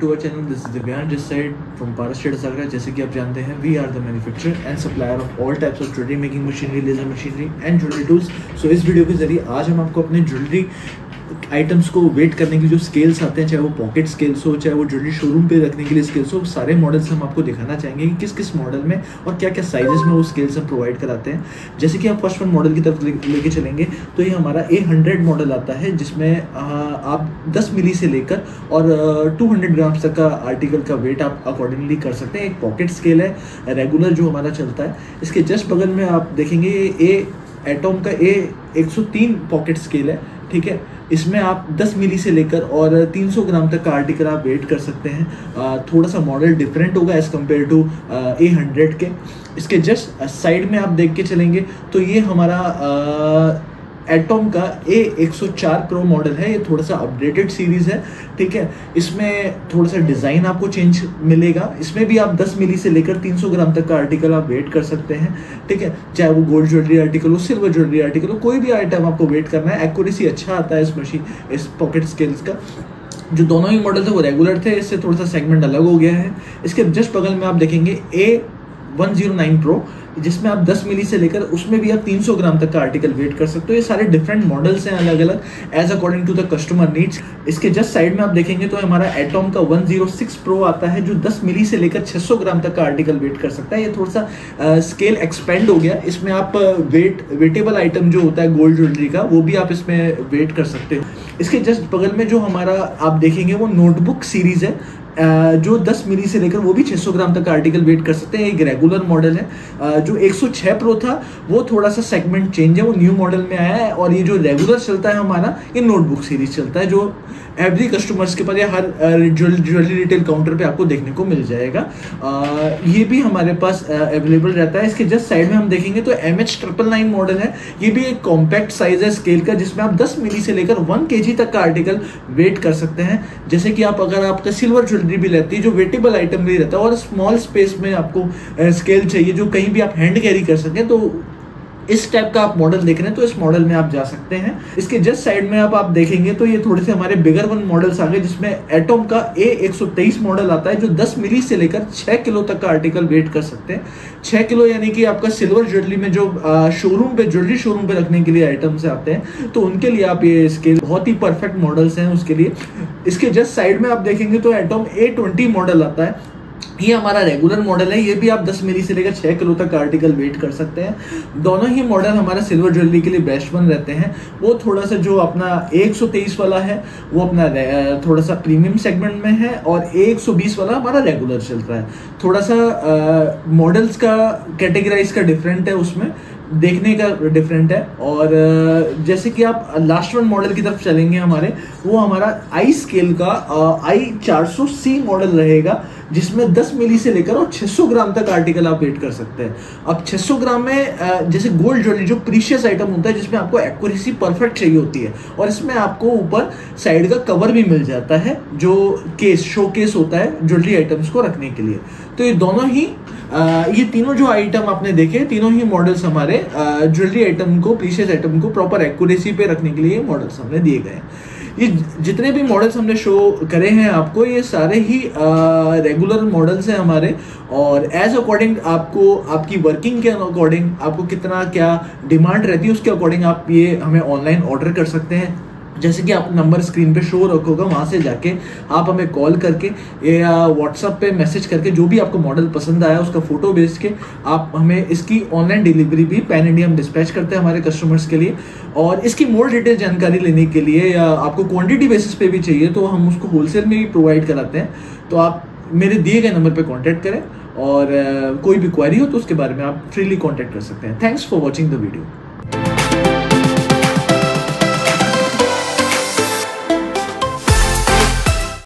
To our channel. This is Divyansh this side from Paras traders Agra. जैसे कि आप जानते हैं, we are the manufacturer and supplier of all types of jewellery making machinery, laser machinery and jewellery tools. So इस video के जरिए आज हम आपको अपने ज्वेलरी आइटम्स को वेट करने के जो स्केल्स आते हैं, चाहे वो पॉकेट स्केल्स हो, चाहे वो ज्वेलरी शोरूम पे रखने के लिए स्केल्स हो, सारे मॉडल्स हम आपको दिखाना चाहेंगे कि किस किस मॉडल में और क्या क्या साइजेस में वो स्केल्स हम प्रोवाइड कराते हैं। जैसे कि आप फर्स्ट वन मॉडल की तरफ लेके चलेंगे तो ये हमारा A100 मॉडल आता है, जिसमें आप 10 मिली से लेकर और 200 ग्राम्स तक का आर्टिकल का वेट आप अकॉर्डिंगली कर सकते हैं। एक पॉकेट स्केल है रेगुलर जो हमारा चलता है। इसके जस्ट बगल में आप देखेंगे ये एटॉम का A103 पॉकेट स्केल है, ठीक है। इसमें आप 10 मिली से लेकर और 300 ग्राम तक का आर्टिकल आप वेट कर सकते हैं। थोड़ा सा मॉडल डिफरेंट होगा एज़ कम्पेयर टू A100 के। इसके जस्ट साइड में आप देख के चलेंगे तो ये हमारा एटॉम का A104 प्रो मॉडल है। ये थोड़ा सा अपडेटेड सीरीज़ है, ठीक है। इसमें थोड़ा सा डिज़ाइन आपको चेंज मिलेगा। इसमें भी आप 10 मिली से लेकर 300 ग्राम तक का आर्टिकल आप वेट कर सकते हैं, ठीक है। चाहे वो गोल्ड ज्वेलरी आर्टिकल हो, सिल्वर ज्वेलरी आर्टिकल हो, कोई भी आइटम आपको वेट करना है। एक्यूरेसी अच्छा आता है इस पॉकेट स्केल्स का। जो दोनों ही मॉडल थे वो रेगुलर थे, इससे थोड़ा सा सेगमेंट अलग हो गया है। इसके जस्ट बगल में आप देखेंगे A109 प्रो, जिसमें आप 10 मिली से लेकर उसमें भी आप 300 ग्राम तक का आर्टिकल वेट कर सकते हो। ये सारे डिफरेंट मॉडल्स हैं, अलग अलग as according to the customer needs. इसके जस्ट साइड में आप देखेंगे तो हमारा एटॉम का 106 प्रो आता है, जो 10 मिली से लेकर 600 ग्राम तक का आर्टिकल वेट कर सकता है। ये थोड़ा सा स्केल एक्सपेंड हो गया। इसमें आप वेटेबल आइटम जो होता है गोल्ड ज्वेलरी का, वो भी आप इसमें वेट कर सकते हो। इसके जस्ट बगल में जो हमारा आप देखेंगे वो नोटबुक सीरीज है, जो 10 मिली से लेकर वो भी 600 ग्राम तक का आर्टिकल वेट कर सकते हैं। एक रेगुलर मॉडल है। जो 106 प्रो था वो थोड़ा सा सेगमेंट चेंज है, वो न्यू मॉडल में आया है। और ये जो रेगुलर चलता है हमारा, ये नोटबुक सीरीज चलता है, जो एवरी कस्टमर्स के पास या हर ज्वेलरी रिटेल काउंटर पे आपको देखने को मिल जाएगा। ये भी हमारे पास अवेलेबल रहता है। इसके जस्ट साइड में हम देखेंगे तो MH999 मॉडल है। ये भी एक कॉम्पैक्ट साइज है स्केल का, जिसमें आप 10 मिली से लेकर 1 kg तक का आर्टिकल वेट कर सकते हैं। जैसे कि आप अगर आपका सिल्वर ज्वेलरी भी रहती है, जो वेटेबल आइटम भी रहता है, और स्मॉल स्पेस में आपको स्केल चाहिए जो कहीं भी आप हैंड कैरी कर सकें, तो इस टाइप का आप मॉडल देख रहे हैं तो इस मॉडल में आप जा सकते हैं। इसके जस्ट साइड में आप देखेंगे तो ये थोड़े से हमारे बिगर वन मॉडल्स आ गए, जिसमें एटॉम का A123 मॉडल आता है, जो 10 मिली से लेकर 6 किलो तक का आर्टिकल वेट कर सकते हैं। 6 किलो यानी कि आपका सिल्वर ज्वेलरी में जो शोरूम पे ज्वेलरी शोरूम पे रखने के लिए आइटम्स आते हैं, तो उनके लिए आप ये स्केल बहुत ही परफेक्ट मॉडल्स हैं उसके लिए। इसके जस्ट साइड में आप देखेंगे तो एटॉम A20 मॉडल आता है। ये हमारा रेगुलर मॉडल है। ये भी आप 10 मिली से लेकर 6 किलो तक आर्टिकल वेट कर सकते हैं। दोनों ही मॉडल हमारा सिल्वर ज्वेलरी के लिए बेस्ट वन रहते हैं। वो थोड़ा सा जो अपना A123 वाला है वो अपना थोड़ा सा प्रीमियम सेगमेंट में है, और A120 वाला हमारा रेगुलर चल रहा है। थोड़ा सा मॉडल्स का कैटेगराइज का डिफरेंट है, उसमें देखने का डिफरेंट है। और जैसे कि आप लास्ट वन मॉडल की तरफ चलेंगे हमारे, वो हमारा आई स्केल का I400C मॉडल रहेगा, जिसमें 10 मिली से लेकर और 600 ग्राम तक आर्टिकल आप वेट कर सकते हैं। अब 600 ग्राम में जैसे गोल्ड ज्वेलरी जो प्रीशियस आइटम होता है, जिसमें आपको एक्यूरेसी परफेक्ट चाहिए होती है, और इसमें आपको ऊपर साइड का कवर भी मिल जाता है, जो शो केस होता है ज्वेलरी आइटम्स को रखने के लिए। तो ये दोनों ही ये तीनों जो आइटम आपने देखे, तीनों ही मॉडल्स हमारे ज्वेलरी आइटम को, प्रीशियस आइटम को प्रॉपर एक्यूरेसी पे रखने के लिए मॉडल्स हमने दिए गए हैं। ये जितने भी मॉडल्स हमने शो करे हैं आपको, ये सारे ही रेगुलर मॉडल्स हैं हमारे। और एज अकॉर्डिंग आपको, आपकी वर्किंग के अकॉर्डिंग आपको कितना क्या डिमांड रहती है, उसके अकॉर्डिंग आप ये हमें ऑनलाइन ऑर्डर कर सकते हैं। जैसे कि आप नंबर स्क्रीन पे शो रखोगा, वहाँ से जाके आप हमें कॉल करके या व्हाट्सएप पे मैसेज करके जो भी आपको मॉडल पसंद आया उसका फोटो भेज के आप हमें इसकी ऑनलाइन डिलीवरी भी पैन इंडिया हम डिस्पैच करते हैं हमारे कस्टमर्स के लिए। और इसकी मोर डिटेल जानकारी लेने के लिए, या आपको क्वांटिटी बेसिस पे भी चाहिए, तो हम उसको होलसेल में भी प्रोवाइड कराते हैं। तो आप मेरे दिए गए नंबर पर कॉन्टैक्ट करें, और कोई भी क्वेरी हो तो उसके बारे में आप फ्रीली कॉन्टैक्ट कर सकते हैं। Thanks for watching the video.